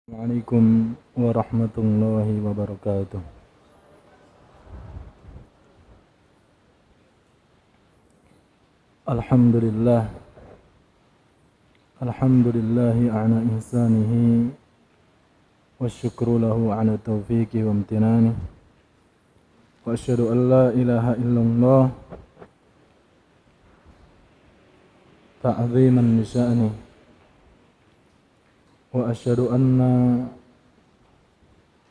Assalamualaikum warahmatullahi wabarakatuh. Alhamdulillah. Alhamdulillahi ala ihsanihi wa syukru lahu ala taufiqi wa amtinani. Wa asyhadu an la ilaha illallah ta'ziman li sya'ni. Wa asyhadu anna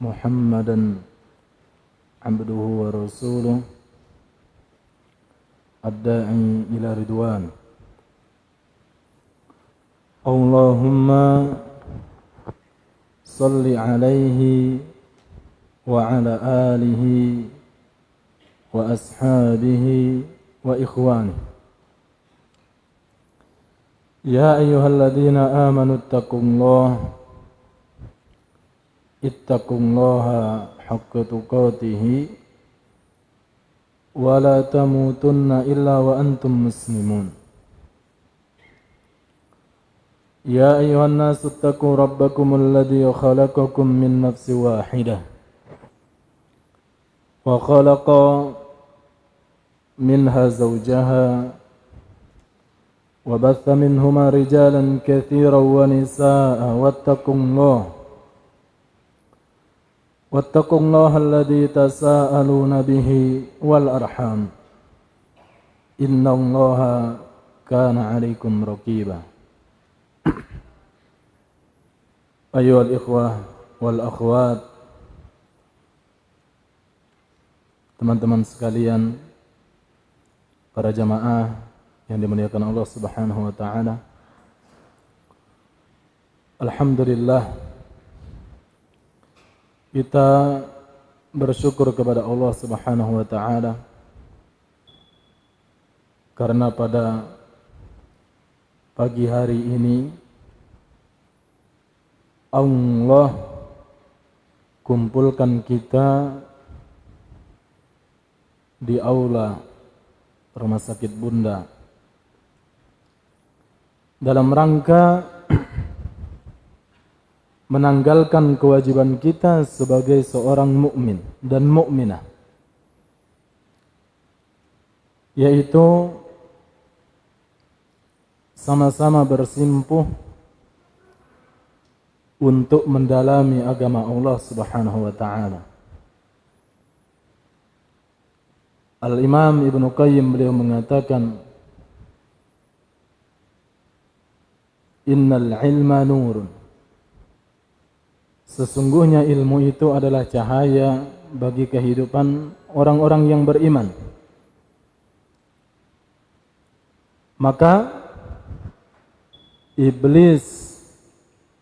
Muhammadan abduhu wa rasuluh ad-da'i ila ridwan. Allahumma salli alaihi wa ala alihi wa ashabihi wa ikhwanihi. Ya ayyuhalladzina amanu ittaqullaha haqqa tuqatih wa la tamutunna illa wa antum muslimun. Ya ayyuhan nasu ittaqu rabbakumul ladzi khalaqakum min nafsin wahidah wa khalaqa minha zawjaha wa batha minhuma rijalan katsiran wa nisaa'a wattaqullaha alladzi tasaaluna bihi wal arham innallaha kana 'alaikum raqiba. Ayyuhal ikhwah wal akhwat, teman-teman sekalian, para jamaah yang dimuliakan Allah Subhanahu wa taala. Alhamdulillah, kita bersyukur kepada Allah Subhanahu wa taala karena pada pagi hari ini Allah kumpulkan kita di aula Rumah Sakit Bunda dalam rangka menanggalkan kewajiban kita sebagai seorang mukmin dan mukminah, yaitu sama-sama bersimpuh untuk mendalami agama Allah Subhanahu wa taala. Al-Imam Ibnu Qayyim beliau mengatakan, innal ilma nurun. Sesungguhnya ilmu itu adalah cahaya bagi kehidupan orang-orang yang beriman. Maka iblis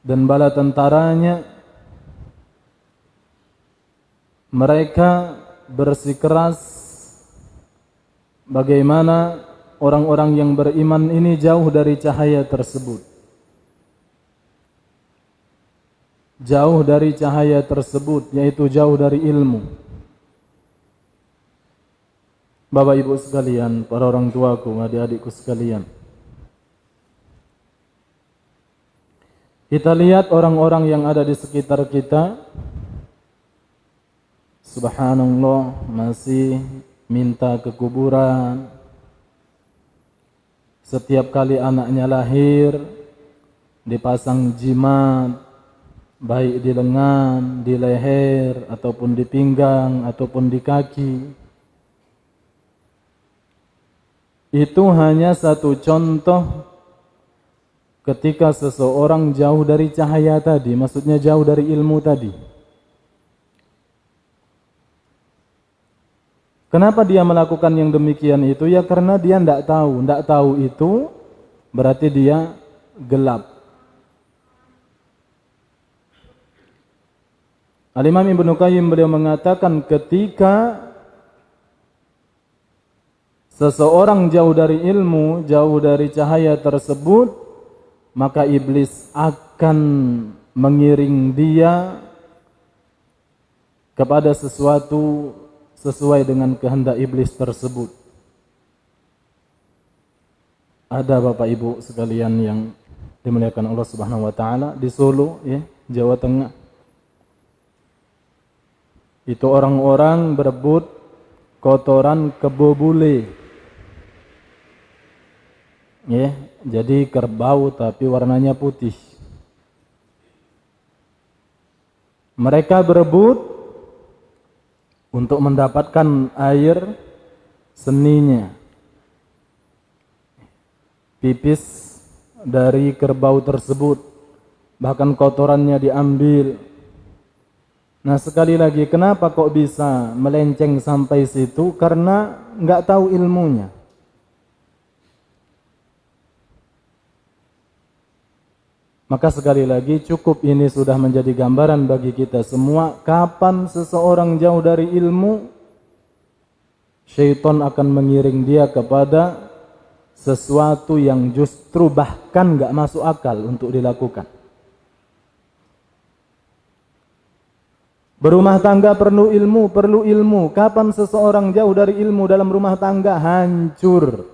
dan bala tentaranya mereka bersikeras bagaimana orang-orang yang beriman ini jauh dari cahaya tersebut. Jauh dari cahaya tersebut, yaitu jauh dari ilmu. Bapak ibu sekalian, para orang tuaku, adik-adikku sekalian, kita lihat orang-orang yang ada di sekitar kita, subhanallah, masih minta ke kuburan. Setiap kali anaknya lahir dipasang jimat, baik di lengan, di leher, ataupun di pinggang, ataupun di kaki. Itu hanya satu contoh ketika seseorang jauh dari cahaya tadi, maksudnya jauh dari ilmu tadi. Kenapa dia melakukan yang demikian itu? Ya karena dia tidak tahu itu berarti dia gelap. Al-Imam Ibnu Qayyim beliau mengatakan ketika seseorang jauh dari ilmu, jauh dari cahaya tersebut, maka iblis akan mengiring dia kepada sesuatu sesuai dengan kehendak iblis tersebut. Ada Bapak Ibu sekalian yang dimuliakan Allah Subhanahu wa taala di Solo, ya. Jawa Tengah. Itu orang-orang berebut kotoran kebo bule. Ya, jadi kerbau tapi warnanya putih. Mereka berebut untuk mendapatkan air seninya. Pipis dari kerbau tersebut, bahkan kotorannya diambil. Nah, sekali lagi, kenapa kok bisa melenceng sampai situ? Karena nggak tahu ilmunya. Maka sekali lagi, cukup ini sudah menjadi gambaran bagi kita semua. Kapan seseorang jauh dari ilmu, syaitan akan mengiring dia kepada sesuatu yang justru bahkan nggak masuk akal untuk dilakukan. Berumah tangga perlu ilmu, perlu ilmu. Kapan seseorang jauh dari ilmu dalam rumah tangga, hancur.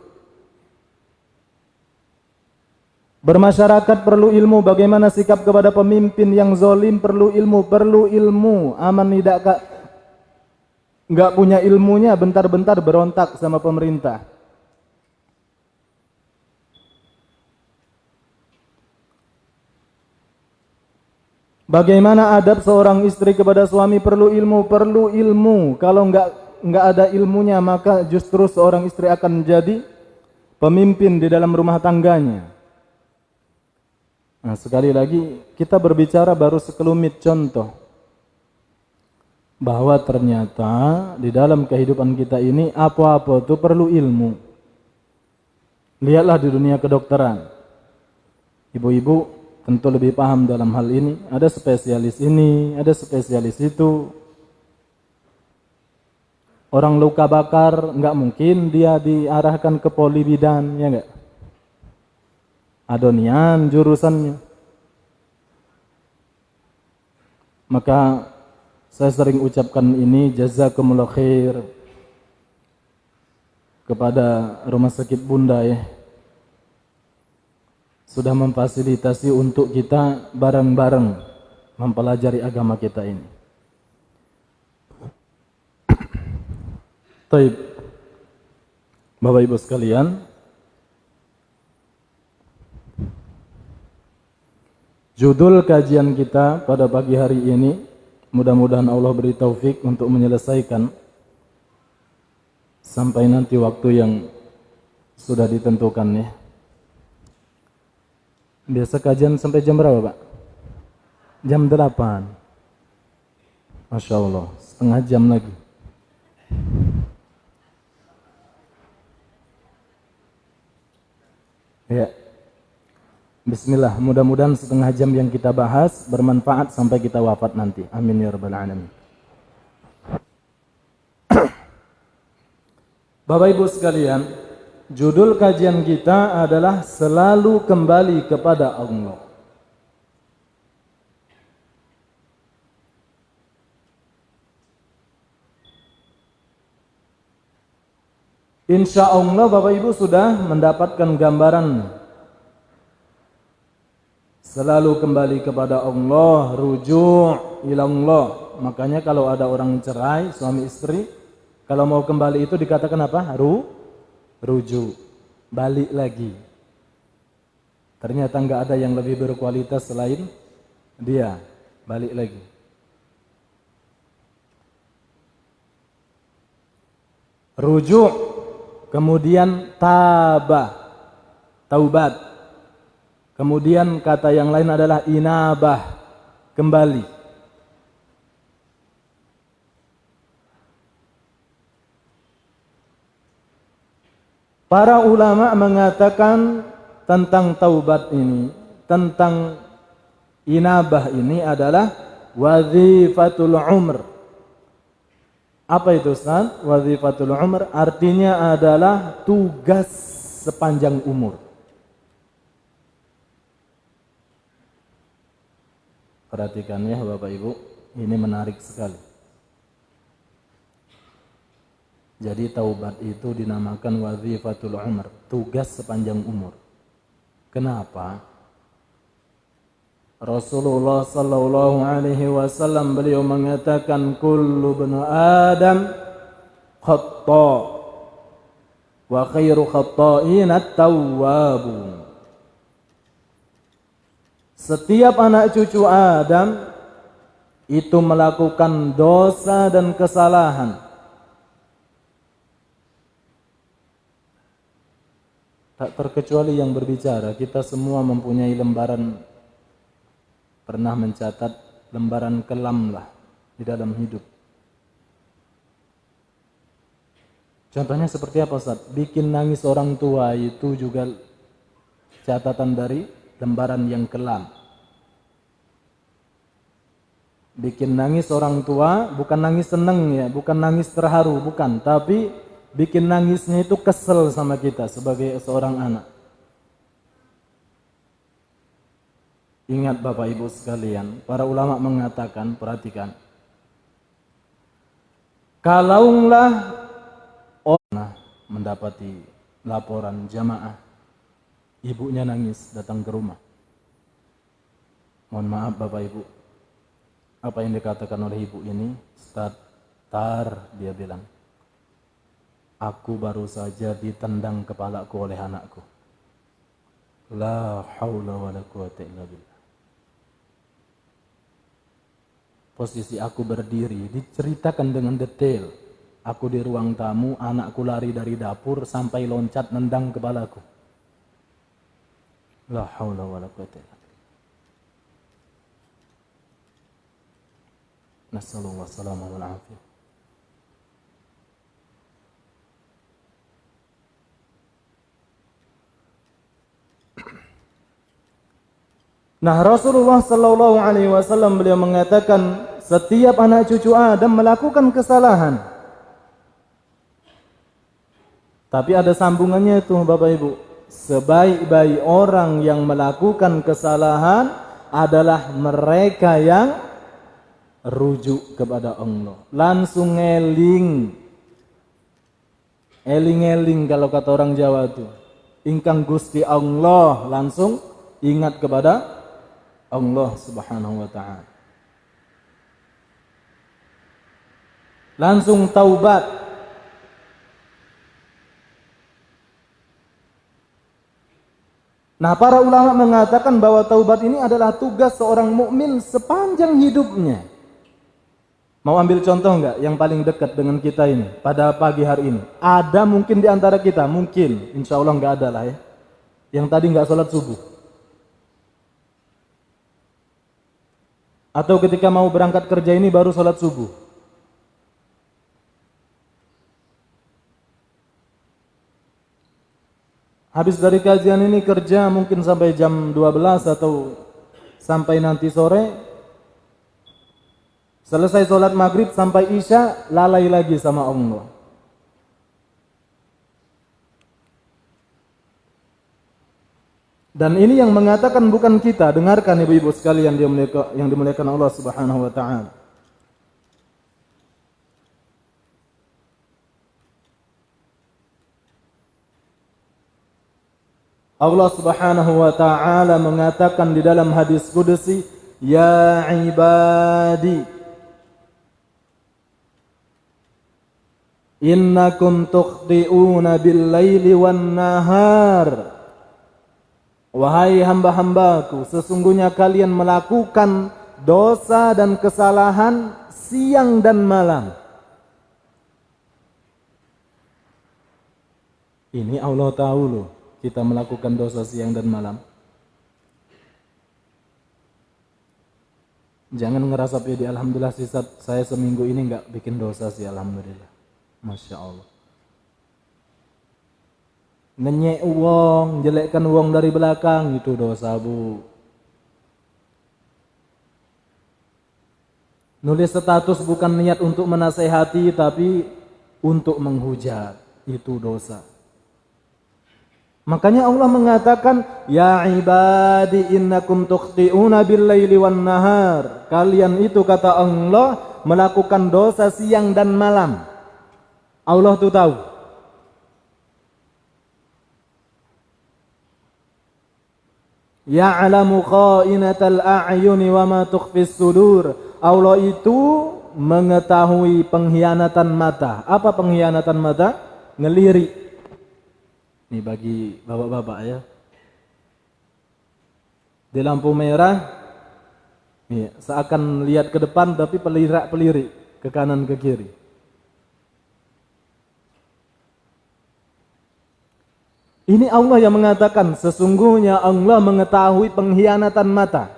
Bermasyarakat perlu ilmu, bagaimana sikap kepada pemimpin yang zalim perlu ilmu, perlu ilmu. Aman tidak nggak punya ilmunya, bentar-bentar berontak sama pemerintah. Bagaimana adab seorang istri kepada suami perlu ilmu, perlu ilmu. Kalau nggak ada ilmunya, maka justru seorang istri akan menjadi pemimpin di dalam rumah tangganya. Nah, sekali lagi kita berbicara baru sekelumit contoh bahwa ternyata di dalam kehidupan kita ini apa-apa itu perlu ilmu. Lihatlah di dunia kedokteran. Ibu-ibu tentu lebih paham dalam hal ini. Ada spesialis ini, ada spesialis itu. Orang luka bakar, nggak mungkin dia diarahkan ke polibidan, ya nggak? Adonian jurusannya. Maka saya sering ucapkan ini, jazakumullah khair kepada Rumah Sakit Bunda ya. Sudah memfasilitasi untuk kita bareng-bareng mempelajari agama kita ini. Taib, Bapak Ibu sekalian, judul kajian kita pada pagi hari ini, mudah-mudahan Allah beri taufik untuk menyelesaikan sampai nanti waktu yang sudah ditentukan ya. Biasa kajian sampai jam berapa, Pak? Jam 8. Masya Allah, setengah jam lagi. Ya. Bismillah, mudah-mudahan setengah jam yang kita bahas bermanfaat sampai kita wafat nanti. Amin ya rabbal alamin. Bapak Ibu sekalian, judul kajian kita adalah selalu kembali kepada Allah. Insya Allah Bapak Ibu sudah mendapatkan gambaran. Selalu kembali kepada Allah, rujuk ila Allah. Makanya kalau ada orang cerai, suami istri, kalau mau kembali itu dikatakan apa? Rujuk, balik lagi. Ternyata nggak ada yang lebih berkualitas selain dia, balik lagi. Rujuk, kemudian taubat. Kemudian kata yang lain adalah inabah, kembali. Para ulama mengatakan tentang taubat ini, tentang inabah ini adalah wazifatul umr. Apa itu Ustaz? Wazifatul umr artinya adalah tugas sepanjang umur. Perhatikan ya Bapak Ibu, ini menarik sekali. Jadi taubat itu dinamakan wazifatul umr, tugas sepanjang umur. Kenapa? Rasulullah sallallahu alaihi wasallam beliau mengatakan kullu bani Adam khata wa khairu khata'in at-tawwabun. Setiap anak cucu Adam itu melakukan dosa dan kesalahan. Tak terkecuali yang berbicara, kita semua mempunyai lembaran, pernah mencatat lembaran kelam lah di dalam hidup. Contohnya seperti apa, Ustaz? Bikin nangis orang tua itu juga catatan dari lembaran yang kelam. Bikin nangis orang tua, bukan nangis seneng ya, bukan nangis terharu, bukan. Tapi bikin nangisnya itu kesel sama kita sebagai seorang anak. Ingat Bapak Ibu sekalian, para ulama mengatakan, perhatikan. Kalaulah orang mendapati laporan jamaah, ibunya nangis datang ke rumah. Mohon maaf Bapak Ibu, apa yang dikatakan oleh ibu ini? Ustaz, dia bilang, aku baru saja ditendang kepalaku oleh anakku. La haula wa la quwata illa billah. Posisi aku berdiri, diceritakan dengan detail. Aku di ruang tamu, anakku lari dari dapur sampai loncat nendang kepalaku. La haula wa la quwata illa billah. Nasallallahu salamah wal afiyah. Nah, Rasulullah sallallahu alaihi wasallam beliau mengatakan setiap anak cucu Adam melakukan kesalahan. Tapi ada sambungannya itu Bapak Ibu. Sebaik-baik orang yang melakukan kesalahan adalah mereka yang rujuk kepada Allah. Langsung eling kalau kata orang Jawa itu. Ingkang Gusti Allah, langsung ingat kepada Allah Subhanahu wa taala. Langsung taubat. Nah, para ulama mengatakan bahwa taubat ini adalah tugas seorang mukmin sepanjang hidupnya. Mau ambil contoh enggak yang paling dekat dengan kita ini pada pagi hari ini? Ada mungkin di antara kita, mungkin, insya Allah enggak ada lah ya, yang tadi enggak sholat subuh. Atau ketika mau berangkat kerja ini baru sholat subuh. Habis dari kajian ini kerja mungkin sampai jam 12 atau sampai nanti sore. Selesai sholat maghrib sampai isya, lalai lagi sama Allah. Dan ini yang mengatakan bukan kita. Dengarkan ibu-ibu sekalian yang dimuliakan Allah Subhanahu wa taala. Allah Subhanahu wa taala mengatakan di dalam hadis qudsi, ya ibadi innakum tukhti'una bil-laili wan-nahar. Wahai hamba-hambaku, sesungguhnya kalian melakukan dosa dan kesalahan siang dan malam. Ini Allah tahu loh, kita melakukan dosa siang dan malam. Jangan ngerasa pede, alhamdulillah sih saya seminggu ini enggak bikin dosa sih, alhamdulillah. Masya Allah. Ngenyek uang, jelekkan uang dari belakang, itu dosa bu. Nulis status bukan niat untuk menasehati, tapi untuk menghujat, itu dosa. Makanya Allah mengatakan, ya ibadi innakum tukhti'una bil-laili wan-nahar. Kalian itu kata Allah melakukan dosa siang dan malam. Allah tuh tahu. Ya'lamu kha'inatal a'yuni wa ma tukhfis sudur. Allah itu mengetahui pengkhianatan mata. Apa pengkhianatan mata? Ngelirik. Ini bagi bapak-bapak ya. Di lampu merah, nih, seakan lihat ke depan tapi pelirik ke kanan ke kiri. Ini Allah yang mengatakan, sesungguhnya Allah mengetahui pengkhianatan mata.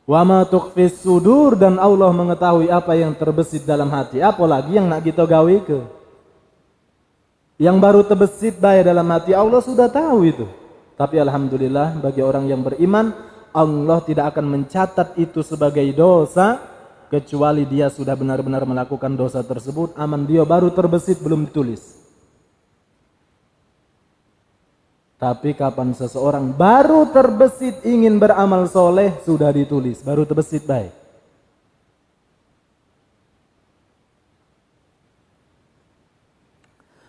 Wa ma tukhfis sudur, dan Allah mengetahui apa yang terbesit dalam hati. Apalagi yang nak kita gawe ke. Yang baru terbesit baik dalam hati, Allah sudah tahu itu. Tapi alhamdulillah bagi orang yang beriman, Allah tidak akan mencatat itu sebagai dosa kecuali dia sudah benar-benar melakukan dosa tersebut. Aman dia baru terbesit belum ditulis. Tapi kapan seseorang baru terbesit ingin beramal soleh, sudah ditulis, baru terbesit baik.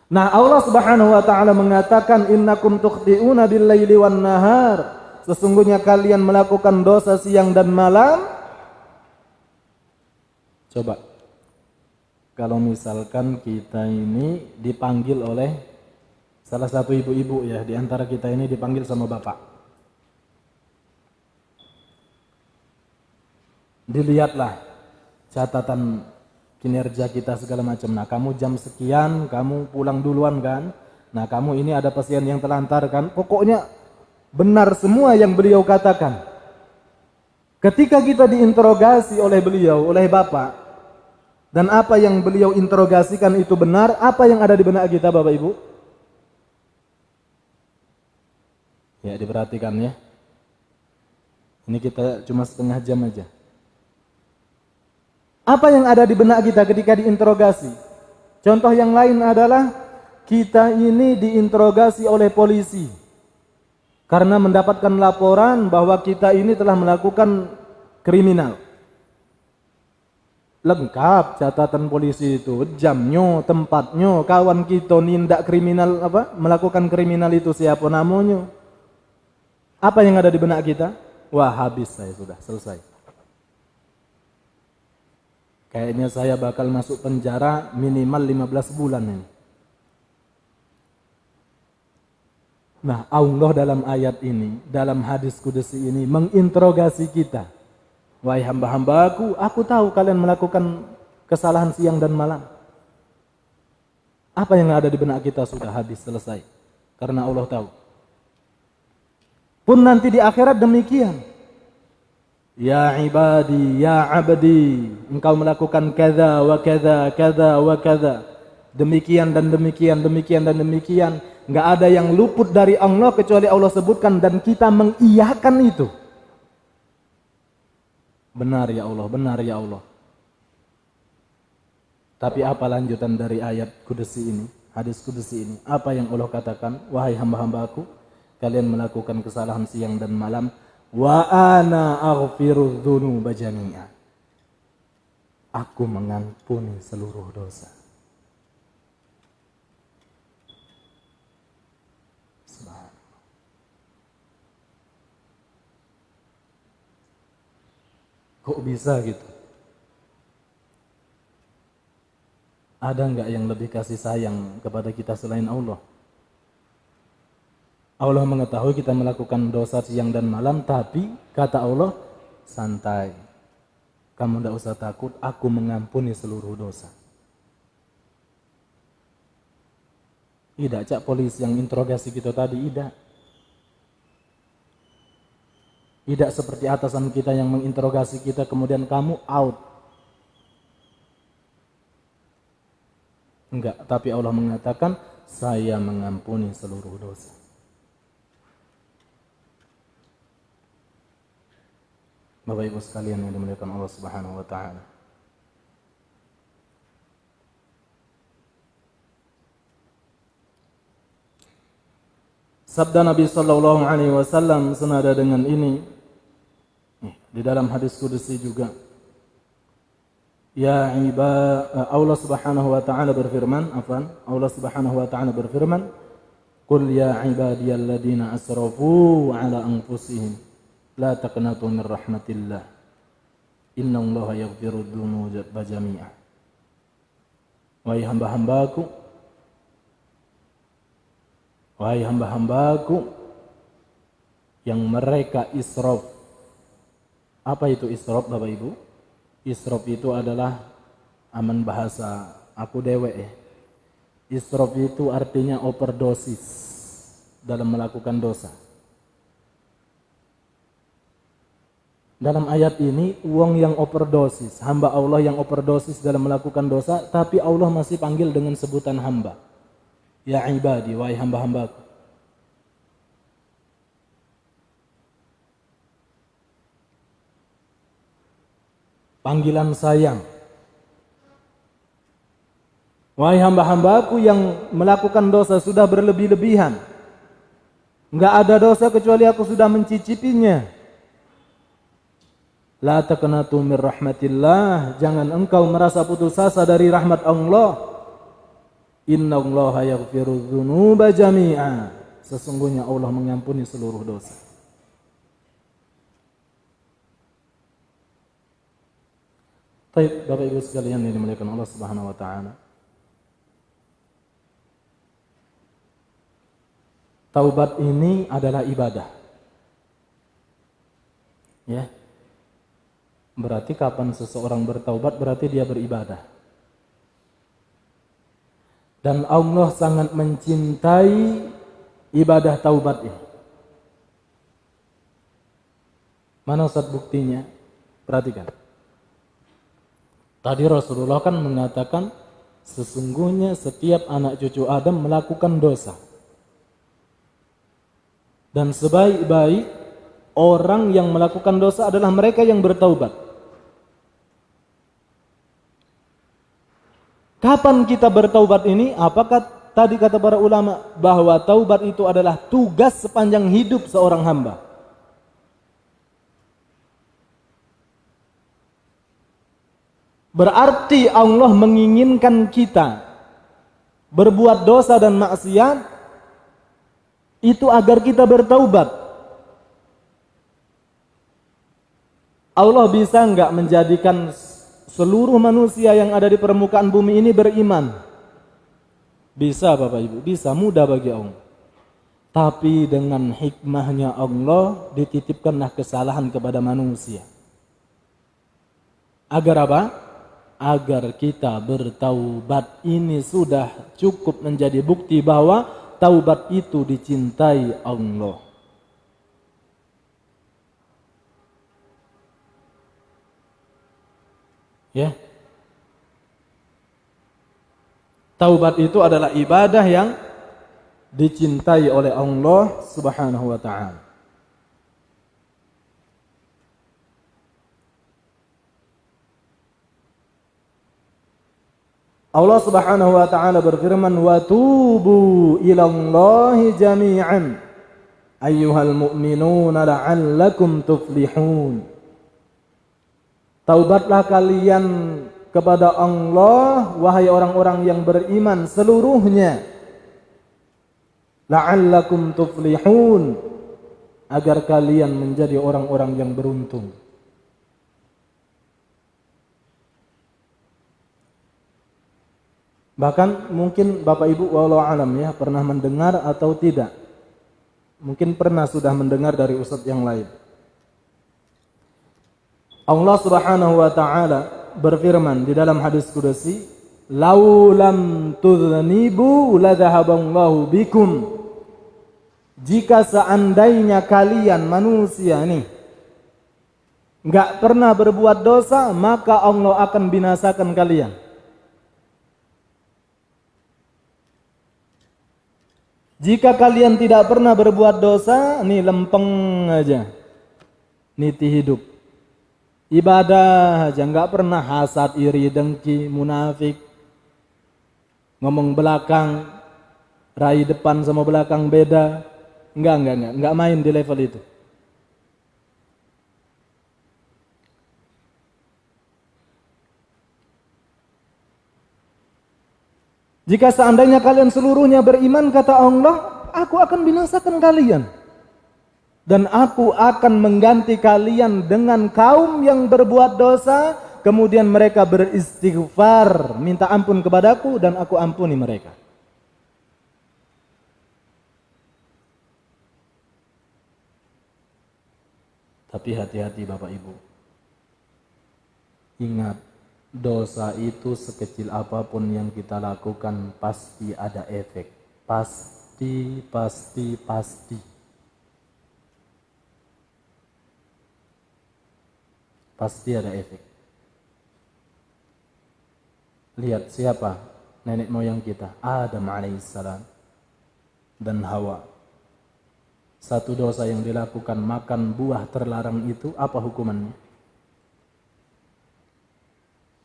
Nah, Allah Subhanahu wa taala mengatakan, innakum tukhti'una bil-laili wan-nahar. Sesungguhnya kalian melakukan dosa siang dan malam. Coba, kalau misalkan kita ini dipanggil oleh salah satu ibu-ibu ya, di antara kita ini dipanggil sama bapak. Dilihatlah catatan kinerja kita segala macam. Nah, kamu jam sekian, kamu pulang duluan kan? Nah, kamu ini ada pasien yang terlantar kan? Pokoknya benar semua yang beliau katakan. Ketika kita diinterogasi oleh beliau, oleh bapak, dan apa yang beliau interogasikan itu benar, apa yang ada di benak kita Bapak Ibu? Ya, diperhatikan ya. Ini kita cuma setengah jam aja. Apa yang ada di benak kita ketika diinterogasi? Contoh yang lain adalah kita ini diinterogasi oleh polisi karena mendapatkan laporan bahwa kita ini telah melakukan kriminal. Lengkap catatan polisi itu, jamnya, tempatnya, kawan kita nindak kriminal melakukan kriminal itu siapa namanya. Apa yang ada di benak kita? Wah, habis saya sudah selesai. Kayaknya saya bakal masuk penjara minimal 15 bulan ini. Nah, Allah dalam ayat ini, dalam hadis kudusi ini menginterogasi kita. Wahai hamba-hambaku, aku tahu kalian melakukan kesalahan siang dan malam. Apa yang ada di benak kita sudah habis selesai. Karena Allah tahu. Pun nanti di akhirat demikian. Ya ibadi, ya abdi, engkau melakukan kada wa kada, kada wa kada. Demikian dan demikian, demikian dan demikian. Enggak ada yang luput dari Allah kecuali Allah sebutkan dan kita mengiyakan itu. Benar ya Allah, benar ya Allah. Tapi apa lanjutan dari ayat kudusi ini, hadis kudusi ini? Apa yang Allah katakan? Wahai hamba-hambaku, kalian melakukan kesalahan siang dan malam, wa ana aghfiru dzunuba jami'a. Aku mengampuni seluruh dosa. Subhanallah. Kok bisa gitu? Ada enggak yang lebih kasih sayang kepada kita selain Allah? Allah mengetahui kita melakukan dosa siang dan malam, tapi kata Allah, santai. Kamu tidak usah takut, aku mengampuni seluruh dosa. Tidak, cak polisi yang interogasi kita tadi, tidak. Tidak seperti atasan kita yang menginterogasi kita, kemudian kamu out. Enggak, tapi Allah mengatakan, saya mengampuni seluruh dosa. Bapak Ibu sekalian yang dimuliakan Allah Subhanahu wa taala. Sabda Nabi sallallahu alaihi wasallam senada dengan ini di dalam hadis kudusi juga. Ya Allah Subhanahu wa taala berfirman, Allah Subhanahu wa taala berfirman, Qul ya ibadiyalladzina asrafu ala anfusihim la taqnatu min rahmatillah. Innallaha yaghfiru dzunuba jami'a. Wahai hamba-hambaku yang mereka israf. Apa itu israf, Bapak Ibu? Israf itu adalah aman bahasa aku dewe. Israf itu artinya overdosis dalam melakukan dosa. Dalam ayat ini, uang yang overdosis, hamba Allah yang overdosis dalam melakukan dosa, tapi Allah masih panggil dengan sebutan hamba. Ya ibadi, wahai hamba-hambaku. Panggilan sayang. Wahai hamba-hambaku yang melakukan dosa sudah berlebih-lebihan. Enggak ada dosa kecuali aku sudah mencicipinya. La taqnatu min rahmatillah, jangan engkau merasa putus asa dari rahmat Allah. Innallaha yaghfiru dzunuba jami'a, sesungguhnya Allah mengampuni seluruh dosa. Baik, Bapak Ibu sekalian yang dimuliakan Allah Subhanahu wa taala. Taubat ini adalah ibadah. Ya. Berarti kapan seseorang bertaubat berarti dia beribadah. Dan Allah sangat mencintai ibadah taubat ini. Mana Ustaz buktinya? Perhatikan. Tadi Rasulullah kan mengatakan sesungguhnya setiap anak cucu Adam melakukan dosa. Dan sebaik-baik orang yang melakukan dosa adalah mereka yang bertaubat. Kapan kita bertaubat ini? Apakah tadi kata para ulama bahwa taubat itu adalah tugas sepanjang hidup seorang hamba? Berarti Allah menginginkan kita berbuat dosa dan maksiat itu agar kita bertaubat. Allah bisa enggak menjadikan seluruh manusia yang ada di permukaan bumi ini beriman? Bisa Bapak Ibu, bisa, mudah bagi Allah. Tapi dengan hikmahnya Allah dititipkanlah kesalahan kepada manusia. Agar apa? Agar kita bertaubat. Ini sudah cukup menjadi bukti bahwa taubat itu dicintai Allah. Ya. Taubat itu adalah ibadah yang dicintai oleh Allah Subhanahu wa taala. Allah Subhanahu wa taala berfirman, "Wa tubu ilallahi jami'an ayyuhal mu'minuna la'allakum tuflihun." Taubatlah kalian kepada Allah, wahai orang-orang yang beriman seluruhnya. La'allakum tuflihun, agar kalian menjadi orang-orang yang beruntung. Bahkan mungkin Bapak Ibu wallahu alam ya pernah mendengar atau tidak. Mungkin pernah sudah mendengar dari ustadz yang lain. Allah Subhanahu wa taala berfirman di dalam hadis qudsi, "Lau lam tudhnibu la dhahaballahu bikum." Jika seandainya kalian manusia nih enggak pernah berbuat dosa, maka Allah akan binasakan kalian. Jika kalian tidak pernah berbuat dosa, nih lempeng aja. Niti hidup. Ibadah aja, enggak pernah hasad, iri, dengki, munafik. Ngomong belakang, rai depan sama belakang beda. Enggak main di level itu. Jika seandainya kalian seluruhnya beriman, kata Allah, Aku akan binasakan kalian. Dan aku akan mengganti kalian dengan kaum yang berbuat dosa, kemudian mereka beristighfar, minta ampun kepadaku dan aku ampuni mereka. Tapi hati-hati Bapak Ibu. Ingat, dosa itu sekecil apapun yang kita lakukan pasti ada efek. Pasti. Pasti ada efek. Lihat siapa nenek moyang kita, Adam alaihissalam dan Hawa. Satu dosa yang dilakukan, makan buah terlarang itu, apa hukumannya?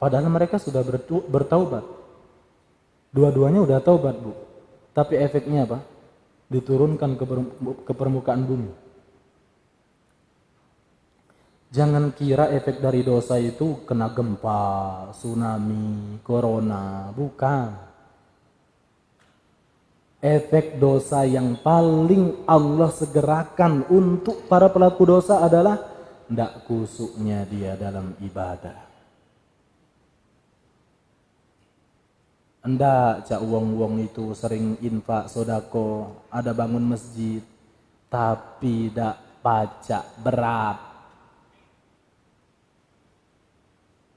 Padahal mereka sudah bertaubat. Dua-duanya udah taubat, Bu. Tapi efeknya apa? Diturunkan ke permukaan bumi. Jangan kira efek dari dosa itu kena gempa, tsunami, corona. Bukan. Efek dosa yang paling Allah segerakan untuk para pelaku dosa adalah tidak kusuknya dia dalam ibadah. Ndak cak wong-wong itu sering infak sodako, ada bangun masjid, tapi tidak pacak berat.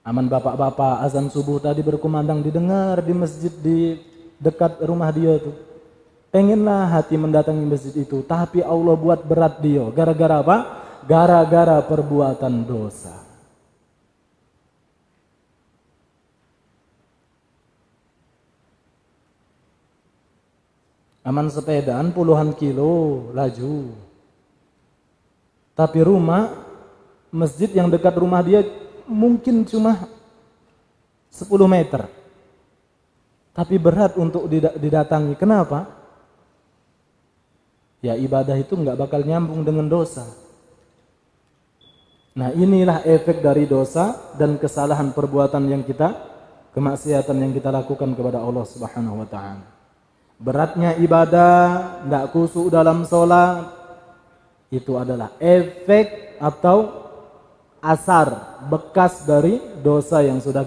Aman bapak-bapak azan subuh tadi berkumandang didengar di masjid di dekat rumah dia tuh. Pengenlah hati mendatangi masjid itu, tapi Allah buat berat dia. Gara-gara apa? Gara-gara perbuatan dosa. Aman sepedaan puluhan kilo laju. Tapi masjid yang dekat rumah dia mungkin cuma 10 meter. Tapi berat untuk didatangi. Kenapa? Ya ibadah itu nggak bakal nyambung dengan dosa. Nah inilah efek dari dosa dan kesalahan perbuatan yang kemaksiatan yang kita lakukan kepada Allah Subhanahu wa ta'ala. Beratnya ibadah, nggak khusyuk dalam sholat, itu adalah efek atau asar, bekas dari dosa yang sudah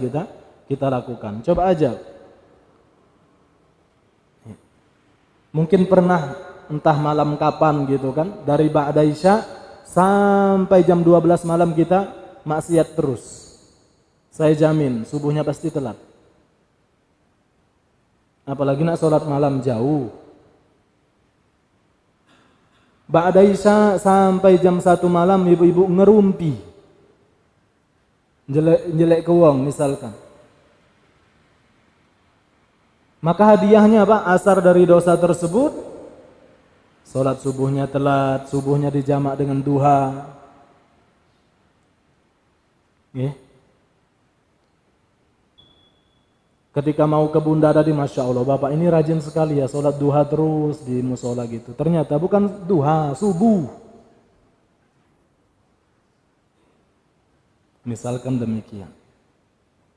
kita lakukan. Coba aja. Mungkin pernah entah malam kapan gitu kan, dari ba'da isya sampai jam 12 malam kita maksiat terus. Saya jamin subuhnya pasti telat. Apalagi nak sholat malam jauh. Ba'da isya sampai jam 1 malam ibu-ibu ngerumpi. Jelek ke wong misalkan. Maka hadiahnya apa? Asar dari dosa tersebut. Sholat subuhnya telat, subuhnya dijamak dengan duha. Ketika mau ke bunda tadi, Masya Allah, Bapak ini rajin sekali ya, sholat duha terus di musola gitu. Ternyata bukan duha, subuh. Misalkan demikian.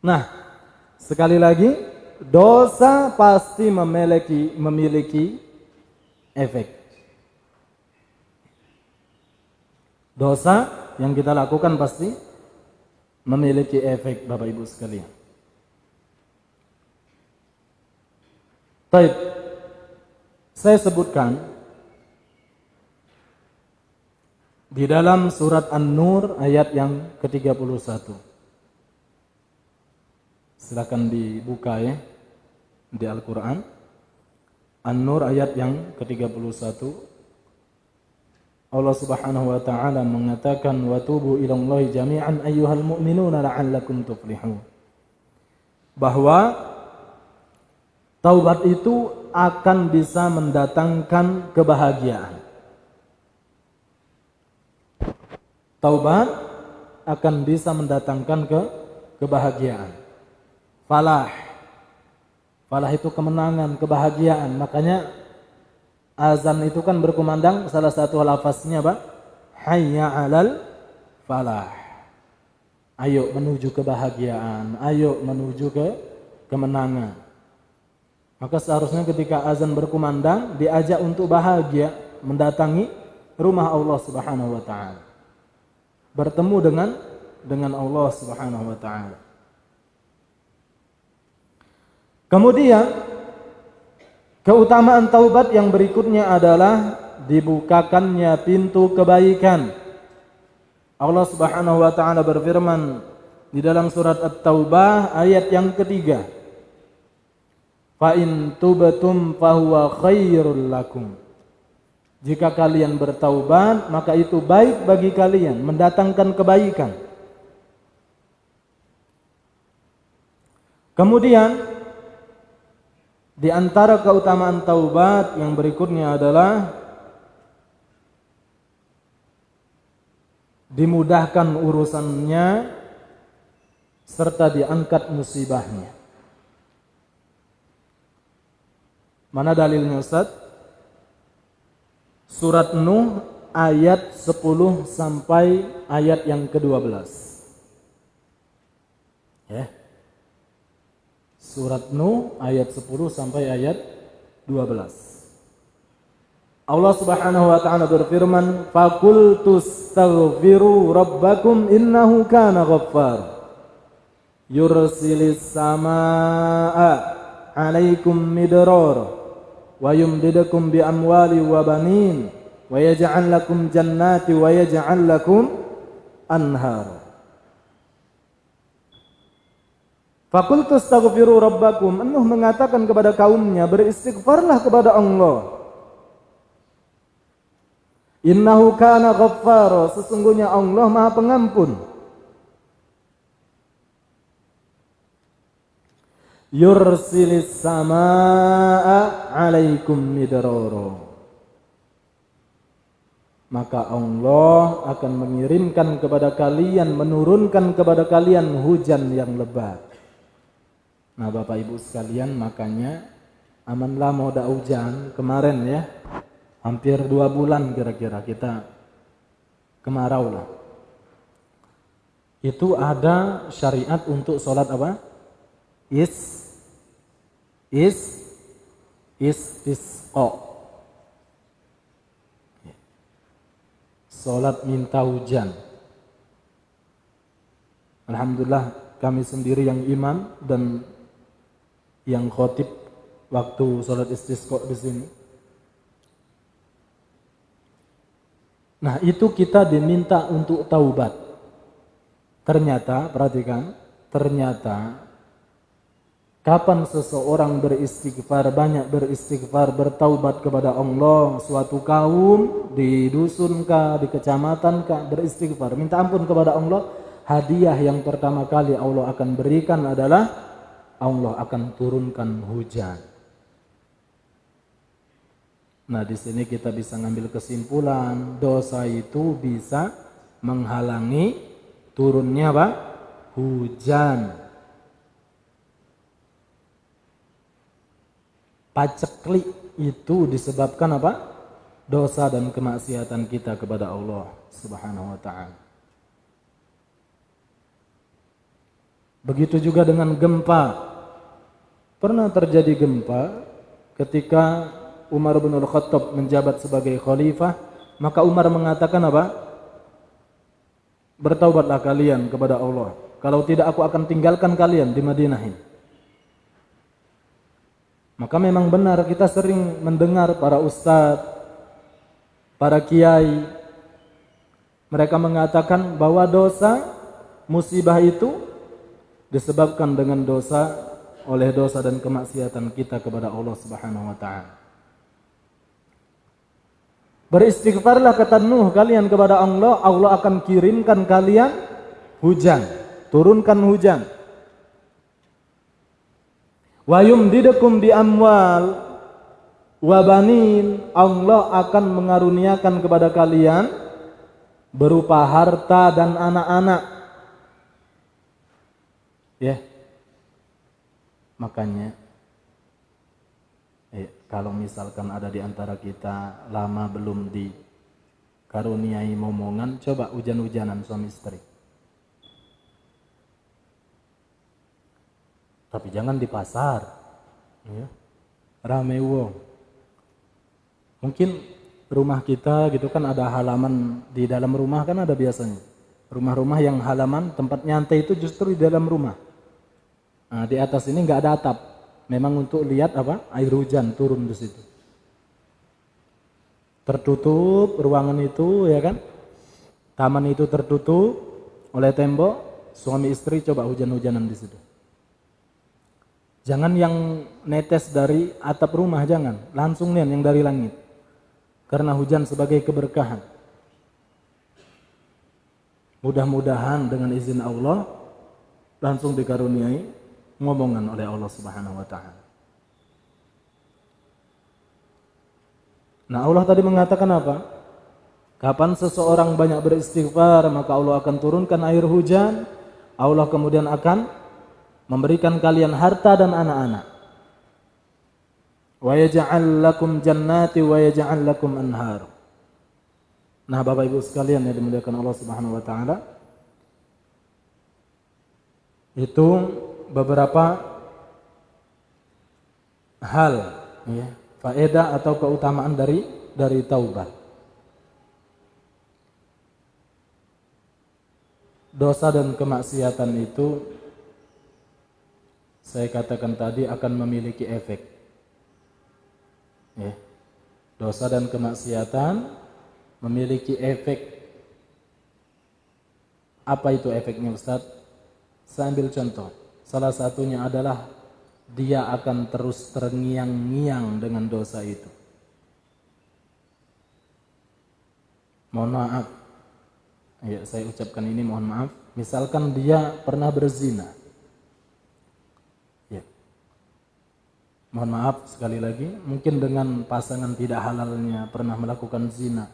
Nah, sekali lagi, dosa pasti memiliki efek. Dosa yang kita lakukan pasti memiliki efek, Bapak Ibu sekalian. Baik, saya sebutkan di dalam surat An-Nur ayat yang ke-31. Silakan dibuka ya di Al-Qur'an. An-Nur ayat yang ke-31. Allah Subhanahu wa taala mengatakan wa tubu ilallahi jami'an ayyuhal mu'minuna la'allakum tuflihun. Bahwa taubat itu akan bisa mendatangkan kebahagiaan. Taubat akan bisa mendatangkan kebahagiaan. Falah itu kemenangan, kebahagiaan. Makanya azan itu kan berkumandang, salah satu lafaznya apa? Hayya 'alal falah. Ayo menuju kebahagiaan, ayo menuju kemenangan. Maka seharusnya ketika azan berkumandang diajak untuk bahagia mendatangi rumah Allah Subhanahu wa taala. Bertemu dengan Allah Subhanahu wa taala. Kemudian keutamaan taubat yang berikutnya adalah dibukakannya pintu kebaikan. Allah Subhanahu wa taala berfirman di dalam surat At-Taubah ayat yang ketiga. Fa in tubtum fahuwa khairul lakum. Jika kalian bertaubat, maka itu baik bagi kalian, mendatangkan kebaikan. Kemudian di antara keutamaan taubat yang berikutnya adalah dimudahkan urusannya serta diangkat musibahnya. Mana dalilnya Ustaz? Surat Nuh ayat 10 sampai ayat yang ke-12. Ya. Surat Nuh ayat 10 sampai ayat 12. Allah Subhanahu wa taala berfirman, "Faqultustaghfiru rabbakum innahu kana ghaffar. Yursilis samaa'a 'alaikum midrar wa yumdidukum bi amwali wa banin wa yaj'al lakum jannati wa yaj'al lakum anhar." Faqultu astaghfiru rabbakum. Nuh mengatakan kepada kaumnya, beristighfarlah kepada Allah. Innahu kana ghaffara, sesungguhnya Allah Maha Pengampun. Yursilis samaa'a 'alaikum midrara. Maka Allah akan mengirimkan kepada kalian, menurunkan kepada kalian hujan yang lebat. Nah Bapak Ibu sekalian, makanya amanlah mau ada hujan kemarin ya. Hampir 2 bulan kira-kira kita kemarau lah. Itu ada syariat untuk sholat apa? Istisqa. Sholat minta hujan. Alhamdulillah kami sendiri yang imam dan yang khotib waktu sholat istisqa di sini. Nah itu kita diminta untuk taubat. Ternyata, perhatikan, ternyata kapan seseorang beristighfar, banyak beristighfar, bertaubat kepada Allah, suatu kaum di dusun kah, di kecamatan kah, beristighfar, minta ampun kepada Allah, hadiah yang pertama kali Allah akan berikan adalah Allah akan turunkan hujan. Nah, di sini kita bisa ngambil kesimpulan, dosa itu bisa menghalangi turunnya apa? Hujan. Paceklik itu disebabkan apa? Dosa dan kemaksiatan kita kepada Allah Subhanahu wa taala. Begitu juga dengan gempa. Pernah terjadi gempa ketika Umar bin Al-Khattab menjabat sebagai khalifah, maka Umar mengatakan apa? Bertaubatlah kalian kepada Allah. Kalau tidak aku akan tinggalkan kalian di Madinah ini. Maka memang benar kita sering mendengar para ustadz, para kiai, mereka mengatakan bahwa dosa, musibah itu disebabkan dengan dosa, oleh dosa dan kemaksiatan kita kepada Allah Subhanahu wa taala. Beristighfarlah kata Nuh kalian kepada Allah, Allah akan kirimkan kalian hujan, turunkan hujan. Wa yumdidukum bi amwal wa banin, Allah akan mengaruniakan kepada kalian berupa harta dan anak-anak. Ya. Makanya kalau misalkan ada di antara kita lama belum dikaruniai momongan, coba hujan-hujanan suami istri. Tapi jangan di pasar. Ya. rame wong. Mungkin rumah kita gitu kan ada halaman di dalam rumah kan ada biasanya. Rumah-rumah yang halaman tempat nyantai itu justru di dalam rumah. Nah, di atas ini nggak ada atap. Memang untuk lihat apa? Air hujan turun di situ. Tertutup ruangan itu ya kan? Taman itu tertutup oleh tembok. Suami istri coba hujan-hujanan di situ. Jangan yang netes dari atap rumah, jangan. Langsung lihat yang dari langit. Karena hujan sebagai keberkahan. Mudah-mudahan dengan izin Allah langsung dikaruniai ngomongan oleh Allah Subhanahu wa taala. Nah, Allah tadi mengatakan apa? Kapan seseorang banyak beristighfar, maka Allah akan turunkan air hujan. Allah kemudian akan memberikan kalian harta dan anak-anak. Wa yaj'al lakum jannati wa yaj'al lakum anhar. Nah, Bapak Ibu sekalian yang dimuliakan Allah Subhanahu wa taala, itu beberapa hal ya, faedah atau keutamaan dari taubat. Dosa dan kemaksiatan itu saya katakan tadi akan memiliki efek. Ya. Dosa dan kemaksiatan memiliki efek. Apa itu efeknya, Ustaz? Saya ambil contoh. Salah satunya adalah dia akan terus terngiang-ngiang dengan dosa itu. Mohon maaf. Ya, saya ucapkan ini mohon maaf. Misalkan dia pernah berzina. Ya. Mohon maaf sekali lagi, mungkin dengan pasangan tidak halalnya pernah melakukan zina.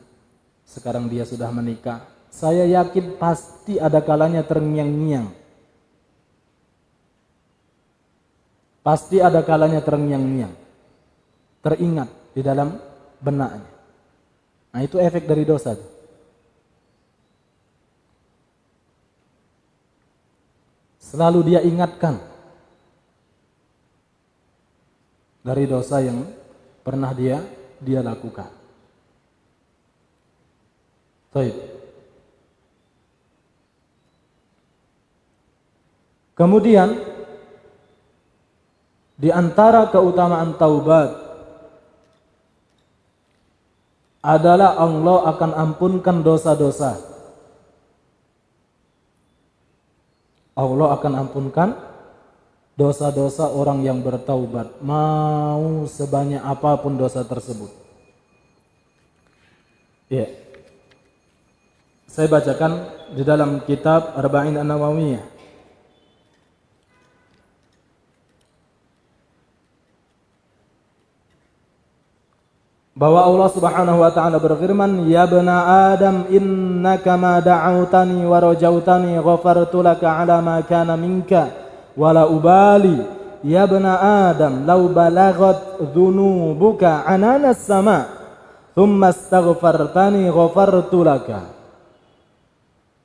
Sekarang dia sudah menikah. Saya yakin pasti ada kalanya terngiang-ngiang. Pasti ada kalanya terngiang-ngiang. Teringat di dalam benaknya. Nah, itu efek dari dosa. Selalu dia ingatkan dari dosa yang pernah dia lakukan. Baik. Kemudian di antara keutamaan taubat adalah Allah akan ampunkan dosa-dosa. Allah akan ampunkan dosa-dosa orang yang bertaubat, mau sebanyak apapun dosa tersebut. Ya. Saya bacakan di dalam kitab Arba'in An-Nawawiyah. Bahwa Allah Subhanahu wa taala berfirman, "Ya bana Adam, innaka ma da'awtani wa rajautani ghafartu laka 'ala ma kana minka wa la ubali. Ya bana Adam, law balaghat dhunubuka 'anana as-sama' thumma astaghfartani ghafartu laka."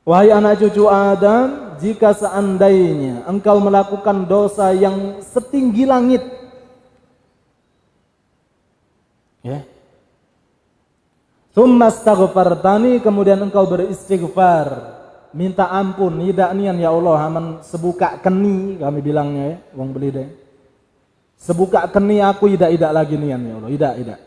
Wahai anak cucu Adam, jika seandainya engkau melakukan dosa yang setinggi langit, ya, tsumma astaghfartani, kemudian engkau beristighfar, minta ampun, tidak nian ya Allah, haman sebuka keni, kami bilangnya ya, wong beli deh. Sebuka keni aku tidak lagi nian ya Allah, tidak.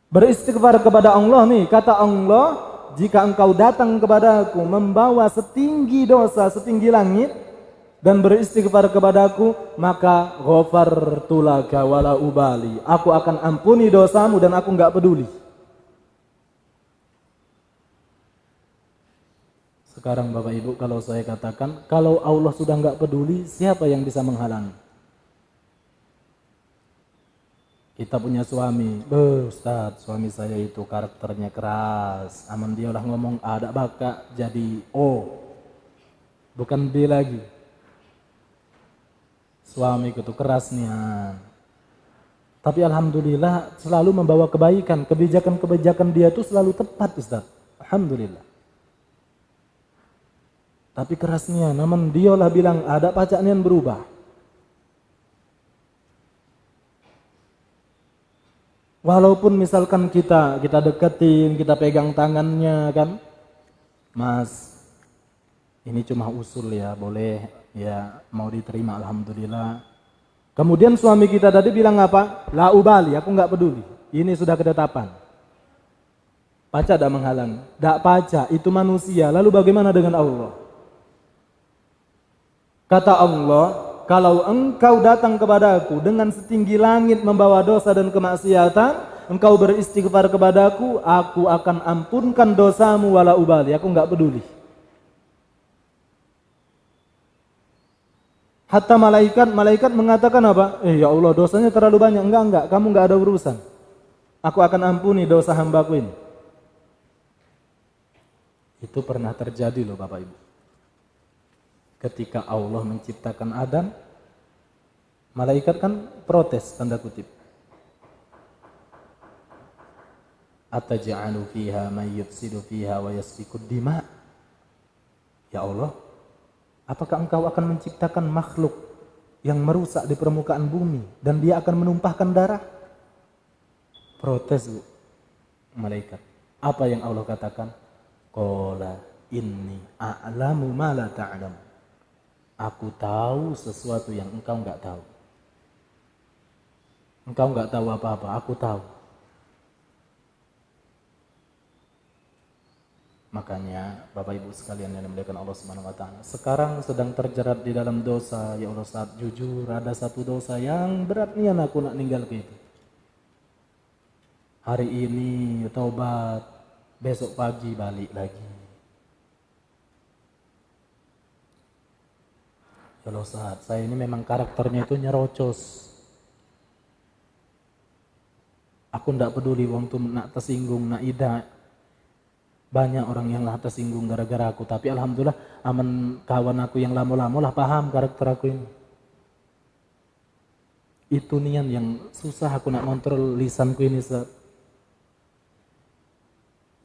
Beristighfar kepada Allah nih, kata Allah, jika engkau datang kepadaku membawa setinggi dosa, setinggi langit, dan beristighfar kepadaku, maka ghafartu laka wala ubali. Aku akan ampuni dosamu dan aku enggak peduli. Sekarang Bapak Ibu, kalau saya katakan, kalau Allah sudah enggak peduli, siapa yang bisa menghalangi? Kita punya suami, Ustaz, suami saya itu karakternya keras. Aman dia udah ngomong A, ada baka jadi O. Bukan B lagi. Suamiku itu kerasnya. Tapi alhamdulillah selalu membawa kebaikan. Kebijakan-kebijakan dia itu selalu tepat, Ustaz. Alhamdulillah. Tapi kerasnya, namun dialah bilang ada pacak nian berubah. Walaupun misalkan kita deketin, kita pegang tangannya kan, Mas, ini cuma usul ya, boleh ya, mau diterima alhamdulillah. Kemudian suami kita tadi bilang apa? La ubali, aku nggak peduli. Ini sudah ketetapan. Pacak tidak menghalangi. Tidak pacak, itu manusia. Lalu bagaimana dengan Allah? Kata Allah, kalau engkau datang kepadaku dengan setinggi langit membawa dosa dan kemaksiatan, engkau beristighfar kepadaku, aku akan ampunkan dosamu wala ubali. Aku nggak peduli. Hatta malaikat mengatakan apa? Ya Allah, dosanya terlalu banyak. Enggak, kamu enggak ada urusan. Aku akan ampuni dosa hambaku ini. Itu pernah terjadi loh Bapak Ibu. Ketika Allah menciptakan Adam, malaikat kan protes tanda kutip. Ataj'alu fiha may yufsidu fiha wa yasfiku dima. Ya Allah, apakah engkau akan menciptakan makhluk yang merusak di permukaan bumi dan dia akan menumpahkan darah? Protes Bu, malaikat. Apa yang Allah katakan? Qala inni a'lamu ma la ta'lam. Aku tahu sesuatu yang engkau enggak tahu. Engkau enggak tahu apa-apa, aku tahu. Makanya Bapak Ibu sekalian yang dimuliakan Allah Subhanahu wa taala, sekarang sedang terjerat di dalam dosa. Ya Allah, saat jujur ada satu dosa yang berat nian aku nak ninggal ke itu. Hari ini taubat, besok pagi balik lagi. Ya Allah, saat saya ini memang karakternya itu nyerocos. Aku ndak peduli wong tuh nak tersinggung, nak ida. Banyak orang yang lah tersinggung gara-gara aku, tapi alhamdulillah aman kawan aku yang lama-lama lah paham karakter aku ini. Itu nian yang susah aku nak kontrol lisanku ini.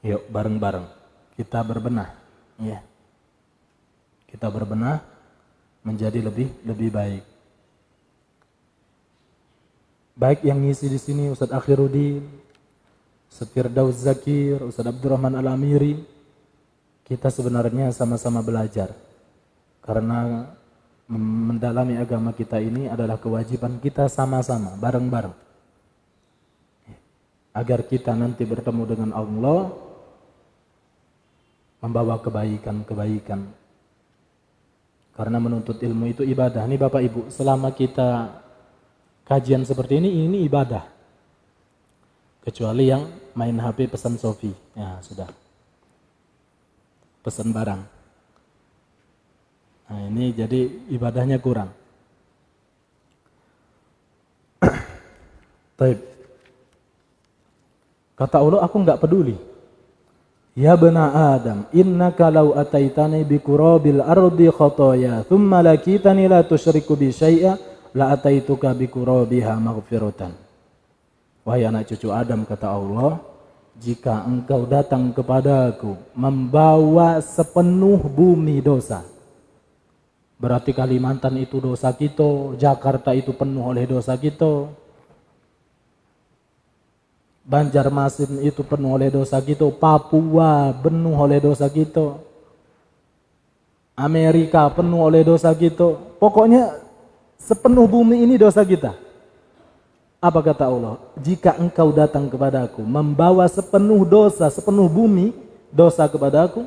Yuk bareng-bareng kita berbenah, ya. Kita berbenah menjadi lebih baik. Baik yang ngisi di sini Ustadz Akhiruddin, Ustadz Firdaus Zakir, Ustadz Abdurrahman Al-Amiri, kita sebenarnya sama-sama belajar. Karena mendalami agama kita ini adalah kewajiban kita sama-sama, bareng-bareng. Agar kita nanti bertemu dengan Allah, membawa kebaikan-kebaikan. Karena menuntut ilmu itu ibadah. Ini Bapak Ibu, selama kita kajian seperti ini ibadah. Kecuali yang main HP pesan Sofi, ya sudah. Pesan barang. Nah ini jadi ibadahnya kurang. Baik. Kata Allah, aku enggak peduli. Ya bena Adam, innaka law ataitani bi qurabil ardi khataya, thumma lakitani la tusyriku bi syai'a, la ataituka bi qurabiha maghfiratan. Wahai anak cucu Adam, kata Allah, jika engkau datang kepadaku membawa sepenuh bumi dosa, berarti Kalimantan itu dosa kita, Jakarta itu penuh oleh dosa kita, Banjarmasin itu penuh oleh dosa kita, Papua penuh oleh dosa kita, Amerika penuh oleh dosa kita. Pokoknya sepenuh bumi ini dosa kita. Apa kata Allah? Jika engkau datang kepadaku membawa sepenuh dosa, sepenuh bumi dosa kepadaku,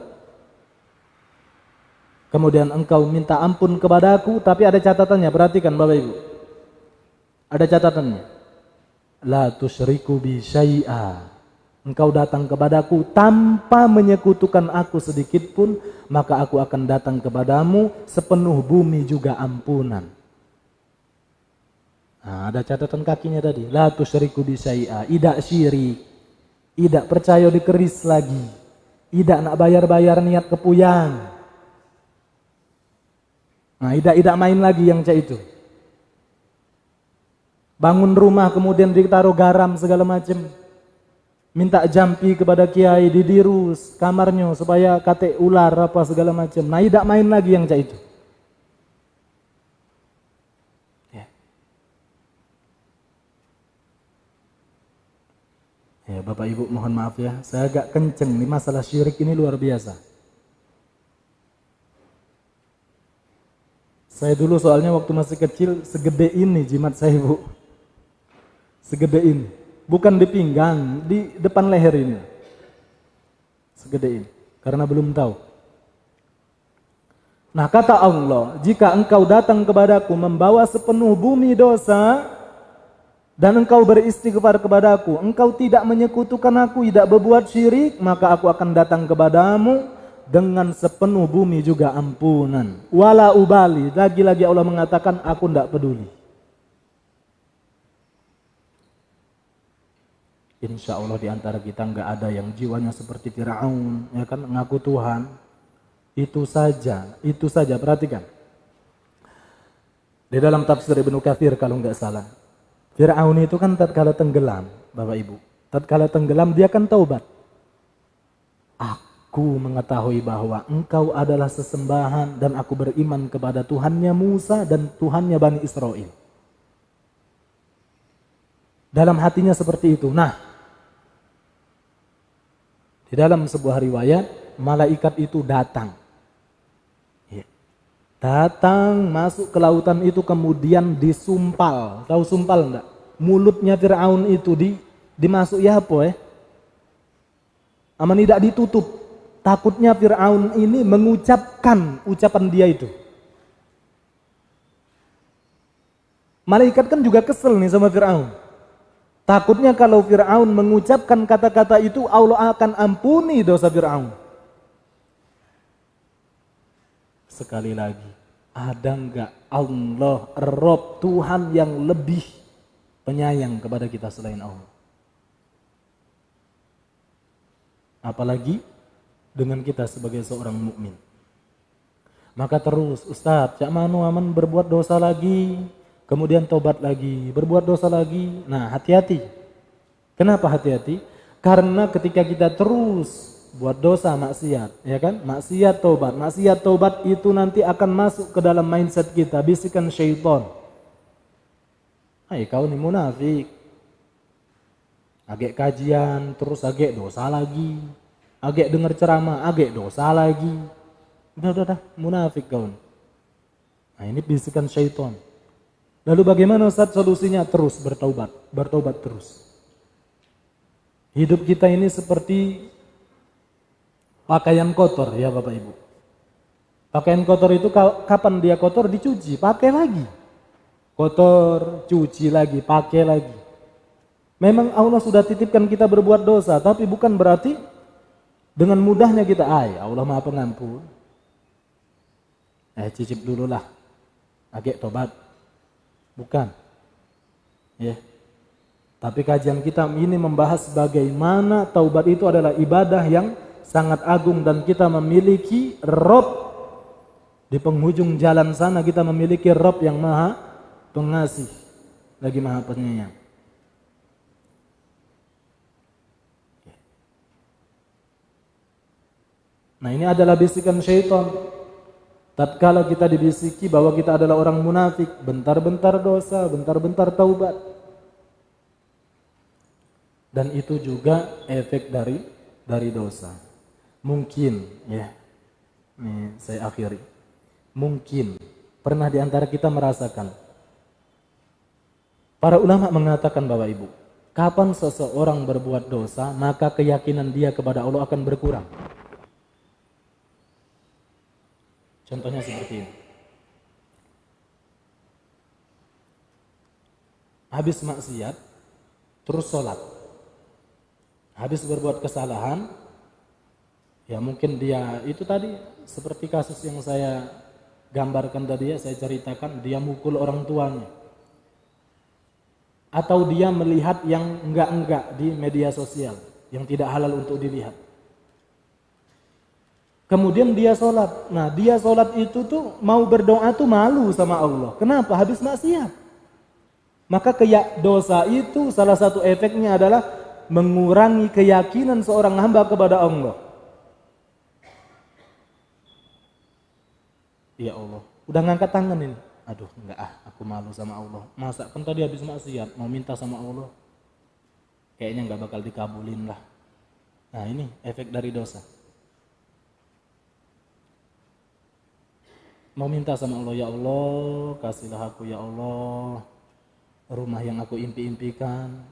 kemudian engkau minta ampun kepadaku, tapi ada catatannya, perhatikan Bapak Ibu. Ada catatannya. La tusyriku bi syai'a. Engkau datang kepadaku tanpa menyekutukan aku sedikit pun, maka aku akan datang kepadamu sepenuh bumi juga ampunan. Nah, ada catatan kakinya tadi. La tusyriku bi syai'a. Idak syirik. Idak percaya dikeris lagi. Idak nak bayar-bayar niat kepuyang. Nah, idak main lagi yang cak itu. Bangun rumah kemudian ditaruh garam segala macam. minta jampi kepada kiai, didirus kamarnya supaya kate ular apa segala macam. Nah, tidak main lagi yang cak itu. Ya, Bapak Ibu mohon maaf ya, saya agak kenceng nih, masalah syirik ini luar biasa. Saya dulu soalnya waktu masih kecil segede ini jimat saya, Bu. Segede ini. Bukan di pinggang, di depan leher ini. Segede ini. Karena belum tahu. Nah, kata Allah, jika engkau datang kepadaku membawa sepenuh bumi dosa, dan engkau beristighfar kepadaku, engkau tidak menyekutukan aku, tidak berbuat syirik, maka aku akan datang kepadamu dengan sepenuh bumi juga ampunan. Wala ubali, lagi-lagi Allah mengatakan aku tidak peduli. Insya Allah di antara kita nggak ada yang jiwanya seperti Fir'aun, ya kan, ngaku Tuhan. Itu saja, perhatikan. Di dalam tafsir Ibnu Katsir kalau nggak salah, Fir'aun itu kan tatkala tenggelam, Bapak Ibu. Tatkala tenggelam dia kan taubat. Aku mengetahui bahwa engkau adalah sesembahan dan aku beriman kepada Tuhannya Musa dan Tuhannya Bani Israel. Dalam hatinya seperti itu. Nah, di dalam sebuah riwayat, malaikat itu datang. Datang masuk ke lautan itu kemudian disumpal. Tahu sumpal enggak? Mulutnya Fir'aun itu dimasuk ya apa ya? Aman tidak ditutup. Takutnya Fir'aun ini mengucapkan ucapan dia itu. Malaikat kan juga kesel nih sama Fir'aun. Takutnya kalau Fir'aun mengucapkan kata-kata itu Allah akan ampuni dosa Fir'aun. Sekali lagi, ada enggak Allah, Rabb, Tuhan yang lebih penyayang kepada kita selain Allah? Apalagi dengan kita sebagai seorang mukmin. Maka terus, Ustaz, cak manu aman berbuat dosa lagi, kemudian tobat lagi, berbuat dosa lagi. Nah, hati-hati. Kenapa hati-hati? Karena ketika kita terus buat dosa maksiat, ya kan? Maksiat tobat itu nanti akan masuk ke dalam mindset kita, bisikan syaitan. Hai kau nih munafik. Agak kajian, terus agak dosa lagi. Agak dengar ceramah, agak dosa lagi. Udah, munafik kau. Nah, ini bisikan syaitan. Lalu bagaimana Ustaz solusinya? Terus bertaubat terus. Hidup kita ini seperti pakaian kotor ya Bapak Ibu. Pakaian kotor itu kapan dia kotor dicuci, pakai lagi. Kotor, cuci lagi, pakai lagi. Memang Allah sudah titipkan kita berbuat dosa, tapi bukan berarti dengan mudahnya kita, Allah Maha Pengampun. Cicip dulu lah. Agak tobat. Bukan. Ya. Tapi kajian kita ini membahas bagaimana taubat itu adalah ibadah yang sangat agung dan kita memiliki Rabb. Di penghujung jalan sana kita memiliki Rabb yang maha pengasih lagi maha penyayang. Nah, ini adalah bisikan syaitan. Tatkala kita dibisiki bahwa kita adalah orang munafik, bentar-bentar dosa, bentar-bentar taubat. Dan itu juga efek dari dosa. Mungkin ya, ini saya akhiri. Mungkin pernah di antara kita merasakan. Para ulama mengatakan Bapak Ibu, kapan seseorang berbuat dosa, maka keyakinan dia kepada Allah akan berkurang. Contohnya seperti ini. Habis maksiat, terus sholat. Habis berbuat kesalahan, ya mungkin dia itu tadi seperti kasus yang saya gambarkan tadi ya, saya ceritakan, dia mukul orang tuanya. Atau dia melihat yang enggak-enggak di media sosial, yang tidak halal untuk dilihat. Kemudian dia sholat. Nah, dia sholat itu tuh mau berdoa tuh malu sama Allah. Kenapa? Habis maksiat. Maka dosa itu salah satu efeknya adalah mengurangi keyakinan seorang hamba kepada Allah. Ya Allah, udah ngangkat tangan ini. Aduh, enggak aku malu sama Allah. Masa kan tadi habis maksiat, mau minta sama Allah. Kayaknya enggak bakal dikabulin lah. Nah ini efek dari dosa. Mau minta sama Allah, ya Allah, kasihlah aku ya Allah rumah yang aku impi-impikan.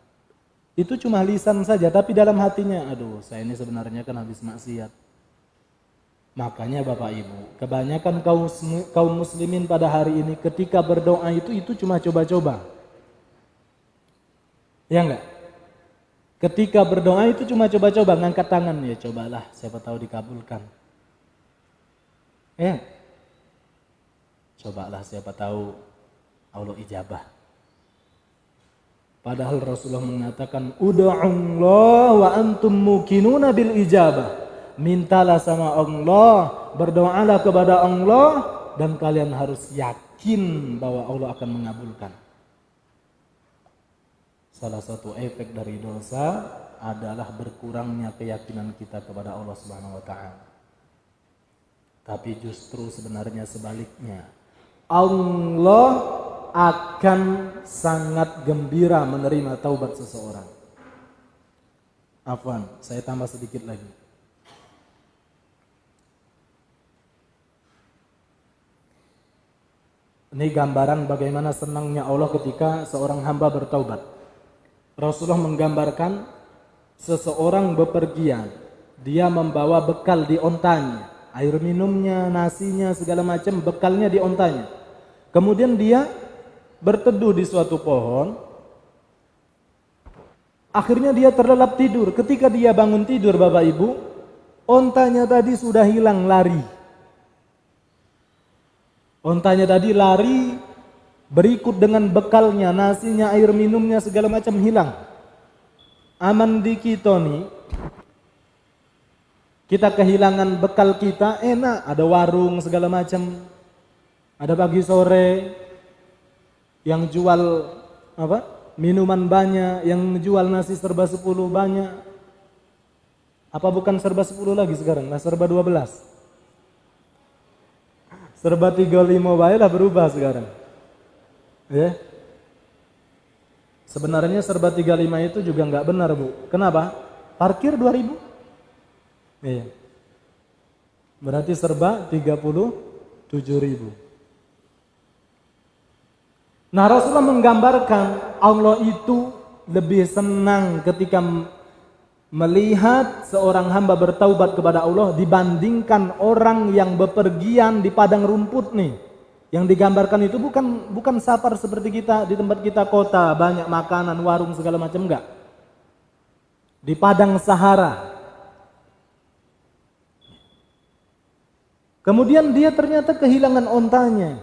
Itu cuma lisan saja, tapi dalam hatinya, aduh saya ini sebenarnya kan habis maksiat. Makanya Bapak Ibu, kebanyakan kaum muslimin pada hari ini ketika berdoa itu cuma coba-coba. Ya enggak? Ketika berdoa itu cuma coba-coba, ngangkat tangan, ya cobalah, siapa tahu dikabulkan. Ya. Cobalah, siapa tahu Allah ijabah. Padahal Rasulullah mengatakan, ud'ullah wa antum muqinuna bil ijabah. Mintalah sama Allah, berdoalah kepada Allah, dan kalian harus yakin bahwa Allah akan mengabulkan. Salah satu efek dari dosa adalah berkurangnya keyakinan kita kepada Allah Subhanahu wa taala. Tapi justru sebenarnya sebaliknya. Allah akan sangat gembira menerima taubat seseorang. Afwan, saya tambah sedikit lagi. Ini gambaran bagaimana senangnya Allah ketika seorang hamba bertaubat. Rasulullah menggambarkan seseorang bepergian, dia membawa bekal di ontanya, air minumnya, nasinya, segala macam bekalnya di ontanya. Kemudian dia berteduh di suatu pohon. Akhirnya dia terlelap tidur. Ketika dia bangun tidur, Bapak Ibu, ontanya tadi sudah hilang, lari. Ontanya tadi lari, berikut dengan bekalnya, nasinya, air minumnya, segala macam hilang. Aman di kita nih, kita kehilangan bekal kita, enak, ada warung segala macam, ada pagi sore yang jual apa? Minuman banyak, yang jual nasi serba 10 banyak. Apa bukan serba 10 lagi sekarang? Nah, serba 12. Serba 35 bae lah berubah sekarang. Ya. Sebenarnya serba 35 itu juga nggak benar, Bu. Kenapa? Parkir 2000. Iya. Berarti serba 37.000. Nah, Rasulullah menggambarkan Allah itu lebih senang ketika melihat seorang hamba bertaubat kepada Allah dibandingkan orang yang bepergian di padang rumput nih. Yang digambarkan itu bukan safar seperti kita di tempat kita kota, banyak makanan, warung segala macam, enggak. Di padang Sahara. Kemudian dia ternyata kehilangan ontanya.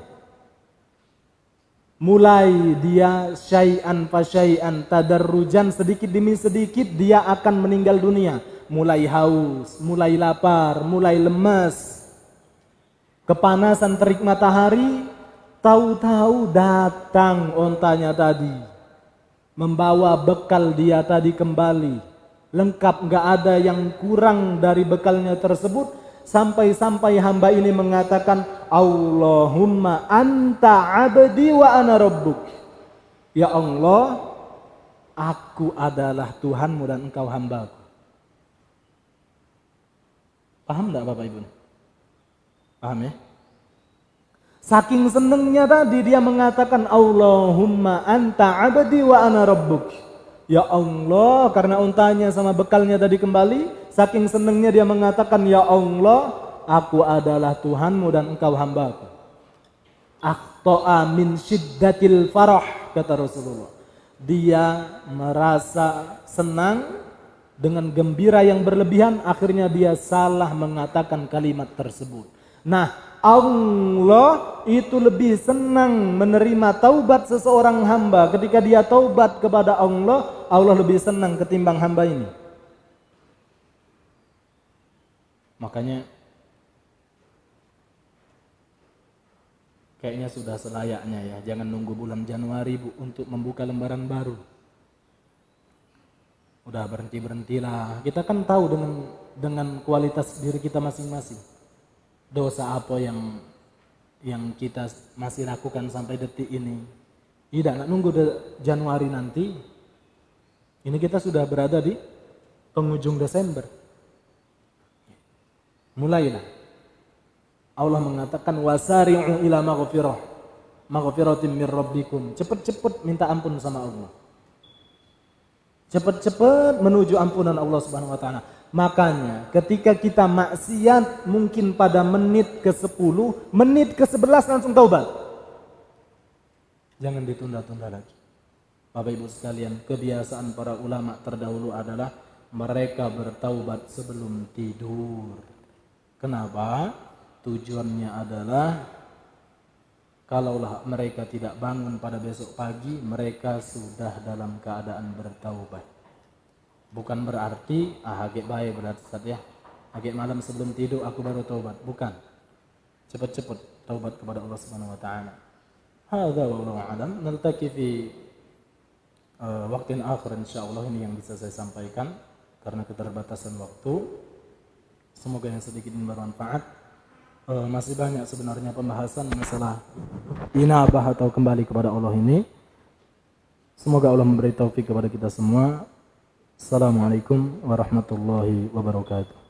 Mulai dia syai'an fa syai'an tadarrujan, sedikit demi sedikit dia akan meninggal dunia. Mulai haus, mulai lapar, mulai lemas. Kepanasan terik matahari, tahu-tahu datang ontanya tadi. Membawa bekal dia tadi kembali. Lengkap, enggak ada yang kurang dari bekalnya tersebut. Sampai-sampai hamba ini mengatakan, Allahumma anta abdi wa ana rabbuk. Ya Allah, aku adalah Tuhanmu dan engkau hambaku. Paham enggak Bapak Ibu? Paham ya? Saking senengnya tadi dia mengatakan, Allahumma anta abdi wa ana rabbuk. Ya Allah, karena untanya sama bekalnya tadi kembali, saking senengnya dia mengatakan, ya Allah, aku adalah Tuhanmu dan engkau hambaku. Akhta'a min syiddatil farah, kata Rasulullah. Dia merasa senang dengan gembira yang berlebihan, akhirnya dia salah mengatakan kalimat tersebut. Nah, Allah itu lebih senang menerima taubat seseorang hamba. Ketika dia taubat kepada Allah, Allah lebih senang ketimbang hamba ini. Makanya kayaknya sudah selayaknya ya, jangan nunggu bulan Januari Bu untuk membuka lembaran baru. Udah berhentilah. Kita kan tahu dengan kualitas diri kita masing-masing. Dosa apa yang kita masih lakukan sampai detik ini. Tidak, nak nunggu Januari nanti. Ini kita sudah berada di penghujung Desember. Mulailah. Allah mengatakan wasari'u ila maghfiratin min rabbikum. Cepat-cepat minta ampun sama Allah. Cepat-cepat menuju ampunan Allah Subhanahu wa taala. Makanya ketika kita maksiat mungkin pada menit ke-10, menit ke-11 langsung taubat. Jangan ditunda-tunda lagi. Bapak Ibu sekalian, kebiasaan para ulama terdahulu adalah mereka bertaubat sebelum tidur. Kenapa? Tujuannya adalah kalaulah mereka tidak bangun pada besok pagi, mereka sudah dalam keadaan bertaubat. Bukan berarti agak baik berarti Ustaz ya. Agak malam sebelum tidur aku baru taubat, bukan. Cepat-cepat taubat kepada Allah Subhanahu wa taala. Hadza wallahu a'lam. Naltaqi fi waktu akhir insyaallah. Ini yang bisa saya sampaikan karena keterbatasan waktu. Semoga yang sedikit ini bermanfaat. Masih banyak sebenarnya pembahasan masalah inabah atau kembali kepada Allah ini. Semoga Allah memberi taufik kepada kita semua. Assalamualaikum warahmatullahi wabarakatuh.